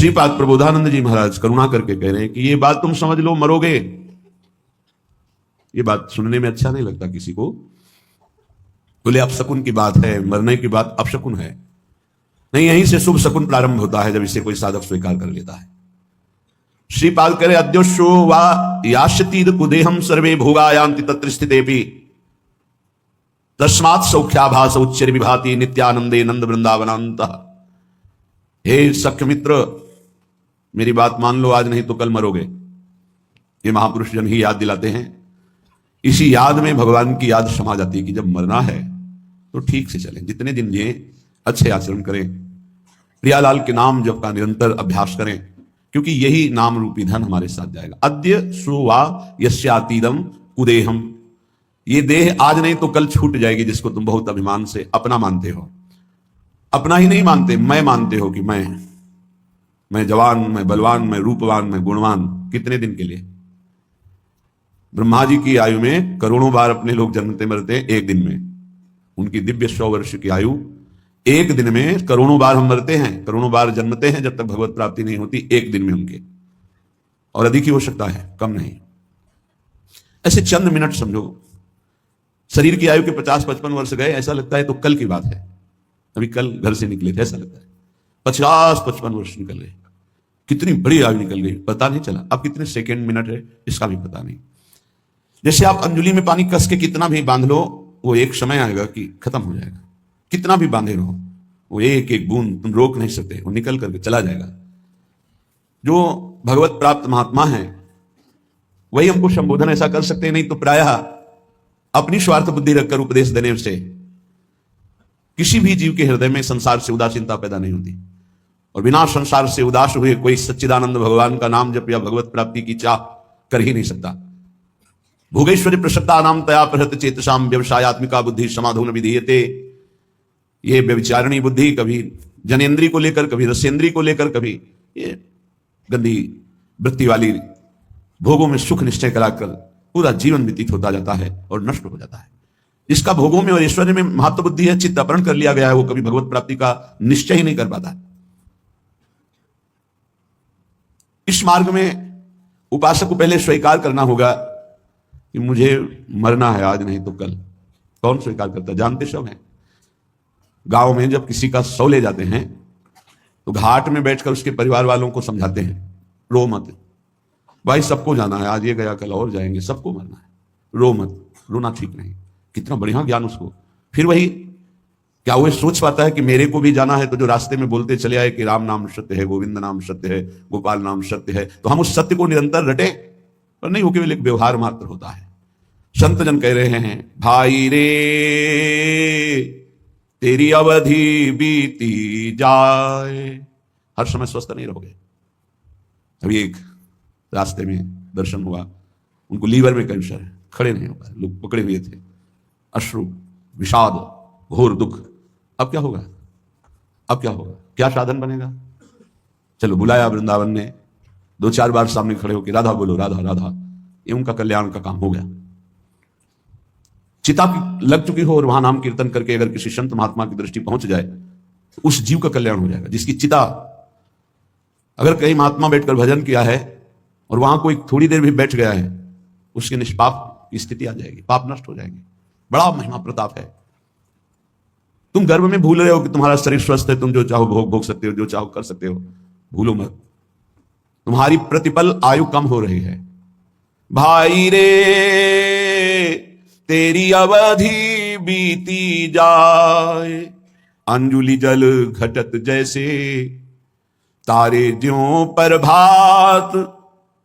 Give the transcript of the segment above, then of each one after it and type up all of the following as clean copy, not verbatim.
श्रीपाद प्रबोधानंद जी महाराज करुणा करके कह रहे हैं कि ये बात तुम समझ लो, मरोगे। ये बात सुनने में अच्छा नहीं लगता किसी को। बोले अपशकुन की बात है, मरने की बात अपशकुन है। नहीं, यहीं से शुभ शकुन प्रारंभ होता है, जब इसे कोई साधक स्वीकार कर लेता है। श्रीपाद करे अद्योशो वा याशतीद कुदेहम सर्वे भोगायांति तत्र स्थितेपि तस्मात् सौख्याभास उच्चर विभाति नित्यानंदे नंद वृंदावनांत। हे सख्य मित्र, मेरी बात मान लो, आज नहीं तो कल मरोगे। ये महापुरुष जन ही याद दिलाते हैं। इसी याद में भगवान की याद समा जाती है कि जब मरना है तो ठीक से चलें, जितने दिन जिए अच्छे आचरण करें, प्रियालाल के नाम जप का निरंतर अभ्यास करें, क्योंकि यही नाम रूपी धन हमारे साथ जाएगा। अद्य सुवा यस्यातीदम कुदेहम, ये देह आज नहीं तो कल छूट जाएगी, जिसको तुम बहुत अभिमान से अपना मानते हो। अपना ही नहीं मानते, मैं मानते हो कि मैं जवान, मैं बलवान, मैं रूपवान, मैं गुणवान। कितने दिन के लिए? ब्रह्मा जी की आयु में करोड़ों बार अपने लोग जन्मते मरते हैं एक दिन में। उनकी दिव्य 100 वर्ष की आयु, एक दिन में करोड़ों बार हम मरते हैं, करोड़ों बार जन्मते हैं, जब तक भगवत प्राप्ति नहीं होती एक दिन में उनके। और अधिक ही हो सकता है, कम नहीं। ऐसे चंद मिनट समझो, शरीर की आयु के 50-55 वर्ष गए, ऐसा लगता है तो कल की बात है, अभी कल घर से निकले थे, ऐसा लगता है। 50-55 वर्ष निकल गए, कितनी बड़ी आयु निकल गई, पता नहीं चला। अब कितने सेकंड मिनट है इसका भी पता नहीं। जैसे आप अंजुली में पानी कस के कितना भी बांध लो, वो एक समय आएगा कि खत्म हो जाएगा। कितना भी बांधे रहो, वो एक एक बूंद तुम रोक नहीं सकते, वो निकल करके चला जाएगा। जो भगवत प्राप्त महात्मा है वही हमको संबोधन ऐसा कर सकते हैं, नहीं तो प्रायः अपनी स्वार्थ बुद्धि रखकर उपदेश देने से किसी भी जीव के हृदय में संसार से उदासीनता पैदा नहीं होती। और बिना संसार से उदास हुए कोई सच्चिदानंद भगवान का नाम जप या भगवत प्राप्ति की चाह कर ही नहीं सकता। भोगेश्वरी प्रसक्ता नाम तया प्रहत चेतसाम व्यवसायत्मिका बुद्धि समाधून विधीयते। ये व्यभिचारिणी बुद्धि कभी जनेन्द्री को लेकर, कभी रसेंद्री को लेकर, कभी ये गंदी वृत्ति वाली भोगों में सुख निश्चय कराकर पूरा जीवन व्यतीत होता जाता है और नष्ट हो जाता है। जिसका भोगों में और ऐश्वर्य में महत्व बुद्धि है, चित्त अपहरण कर लिया गया है, वो कभी भगवत प्राप्ति का निश्चय ही नहीं कर पाता। इस मार्ग में उपासक को पहले स्वीकार करना होगा कि मुझे मरना है, आज नहीं तो कल। कौन स्वीकार करता? जानते सब हैं। गांव में जब किसी का शव ले जाते हैं तो घाट में बैठकर उसके परिवार वालों को समझाते हैं, रो मत भाई, सबको जाना है, आज ये गया कल और जाएंगे, सबको मरना है, रो मत। रोना ठीक नहीं। कितना बढ़िया ज्ञान उसको। फिर वही, क्या वो सोच पाता है कि मेरे को भी जाना है? तो जो रास्ते में बोलते चले आए कि राम नाम सत्य है, गोविंद नाम सत्य है, गोपाल नाम सत्य है, तो हम उस सत्य को निरंतर रटे, पर नहीं, वो केवल एक व्यवहार मात्र होता है। संत जन कह रहे हैं, भाई रे तेरी अवधि बीती जाए। हर समय स्वस्थ नहीं रहोगे। अभी एक रास्ते में दर्शन हुआ, उनको लीवर में कैंसर है, खड़े नहीं हो पाए, लोग पकड़े हुए थे, अश्रु, विषाद, घोर दुख। अब क्या होगा? अब क्या होगा? क्या साधन बनेगा? चलो, बुलाया वृंदावन ने, 2-4 बार सामने खड़े होकर राधा बोलो, राधा राधा, ये उनका कल्याण का काम हो गया। चिता लग चुकी हो और वहां नाम कीर्तन करके अगर किसी संत महात्मा की दृष्टि पहुंच जाए तो उस जीव का कल्याण हो जाएगा। जिसकी चिता, अगर कहीं महात्मा बैठकर भजन किया है और वहां कोई थोड़ी देर भी बैठ गया है, उसकी निष्पाप की स्थिति आ जाएगी, पाप नष्ट हो जाएंगे। बड़ा महिमा प्रताप है। तुम गर्व में भूल रहे हो कि तुम्हारा शरीर स्वस्थ है, तुम जो चाहो भोग सकते हो, जो चाहो कर सकते हो। भूलो मत, तुम्हारी प्रतिपल आयु कम हो रही है। भाई रे तेरी अवधि बीती जाए, अंजुलि जल घटत जैसे, तारे ज्यों प्रभात,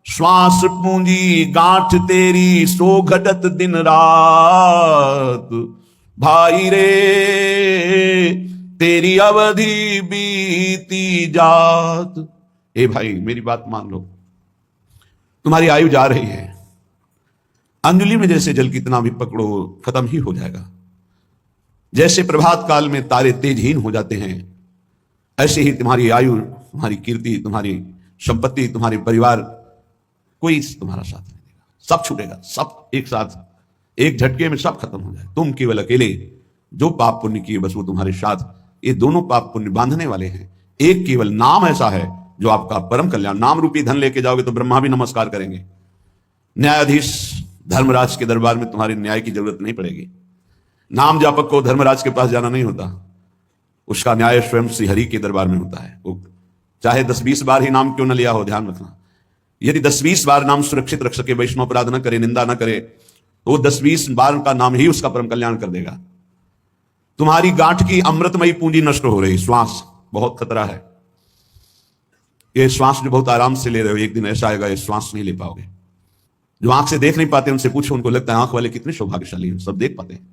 श्वास पूंजी गांठ तेरी सो घटत दिन रात। भाई रे तेरी अवधि बीती जात। ए भाई, मेरी बात मान लो, तुम्हारी आयु जा रही है। अंजुलि में जैसे जल कितना भी पकड़ो खत्म ही हो जाएगा। जैसे प्रभात काल में तारे तेजहीन हो जाते हैं, ऐसे ही तुम्हारी आयु, तुम्हारी कीर्ति, तुम्हारी संपत्ति, तुम्हारे परिवार, कोई तुम्हारा साथ नहीं देगा। सब छूटेगा, सब एक साथ, एक झटके में सब खत्म हो जाए। तुम केवल अकेले जो पाप पुण्य किए, बस वो तुम्हारे साथ। ये दोनों पाप पुण्य बांधने वाले हैं। एक केवल नाम ऐसा है जो आपका परम कल्याण। नाम रूपी धन लेके जाओगे तो ब्रह्मा भी नमस्कार करेंगे। न्यायाधीश धर्मराज के दरबार में तुम्हारे न्याय की जरूरत नहीं पड़ेगी। नाम जापक को धर्मराज के पास जाना नहीं होता, उसका न्याय स्वयं श्री हरि के दरबार में होता है। वो चाहे 10-20 बार ही नाम क्यों न लिया हो, ध्यान रखना। यदि 10-20 बार नाम सुरक्षित रख सके, वैष्णव अपराध न करे, निंदा न करे, तो वो 10-20 बार का नाम ही उसका परम कल्याण कर देगा। तुम्हारी गांठ की अमृतमयी पूंजी नष्ट हो रही, श्वास, बहुत खतरा है। ये श्वास जो बहुत आराम से ले रहे हो, एक दिन ऐसा आएगा ये श्वास नहीं ले पाओगे। जो आंख से देख नहीं पाते उनसे पूछो, उनको लगता है आंख वाले कितने सौभाग्यशाली हैं, सब देख पाते हैं।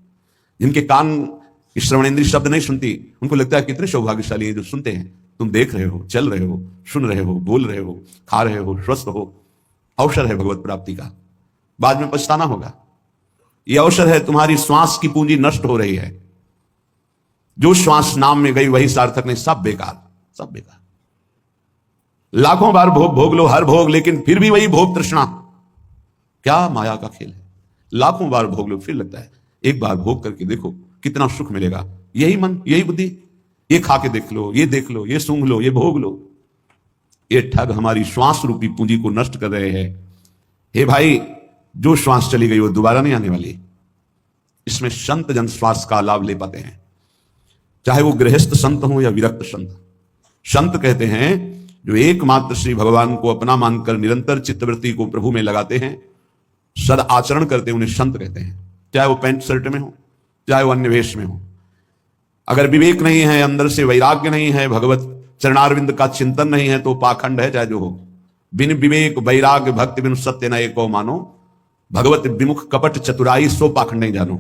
जिनके कान की श्रवणेंद्रिय शब्द नहीं सुनती, उनको लगता है कितने सौभाग्यशाली हैं जो सुनते हैं। तुम देख रहे हो, चल रहे हो, सुन रहे हो, बोल रहे हो, खा रहे हो, स्वस्थ हो। अवसर है भगवत प्राप्ति का, बाद में पछताना होगा। यह अवसर है, तुम्हारी श्वास की पूंजी नष्ट हो रही है। जो श्वास नाम में गई वही सार्थक नहीं, सब बेकार, सब बेकार। लाखों बार भोग भोग लो, हर भोग, लेकिन फिर भी वही भोग तृष्णा। क्या माया का खेल है। लाखों बार भोग लो, फिर लगता है एक बार भोग करके देखो कितना सुख मिलेगा। यही मन, यही बुद्धि, ये खा के देख लो, ये देख लो, ये सूंघ लो, ये भोग लो। ये ठग हमारी श्वास रूपी पूंजी को नष्ट कर रहे हैं। हे भाई, जो श्वास चली गई वो दोबारा नहीं आने वाली। इसमें संत जन श्वास का लाभ ले पाते हैं, चाहे वो गृहस्थ संत हो या विरक्त संत। संत कहते हैं जो एकमात्र श्री भगवान को अपना मानकर निरंतर चित्तवृत्ति को प्रभु में लगाते हैं, सद आचरण करते हैं, उन्हें संत कहते हैं। चाहे वो पैंट शर्ट में हो, चाहे वो अन्य वेश में हो। अगर विवेक नहीं है, अंदर से वैराग्य नहीं है, भगवत चरणारविंद का चिंतन नहीं है, तो पाखंड है, चाहे जो हो। बिन विवेक वैराग्य भक्ति बिन सत्य न एको मानो, भगवत विमुख कपट चतुराई सो पाखंड नहीं जानो।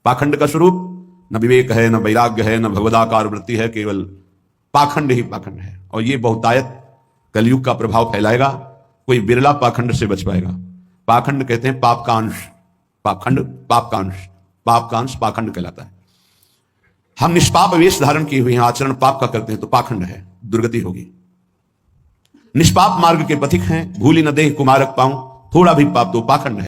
पाखंड का स्वरूप न विवेक है, न वैराग्य है, न भगवदाकार वृत्ति है, केवल पाखंड ही पाखंड है। और ये बहुतायत कलयुग का प्रभाव फैलाएगा, कोई बिरला पाखंड से बच पाएगा। पाखंड कहते हैं पाप का अंश, पाखंड पाप का अंश, पाप का अंश पाखंड कहलाता है। हम निष्पाप वेश धारण किए हुए हैं, आचरण पाप का करते हैं तो पाखंड है, दुर्गति होगी। निष्पाप मार्ग के पथिक हैं, भूली न देह कुमारक पाऊं, थोड़ा भी पाप तो पाखंड है।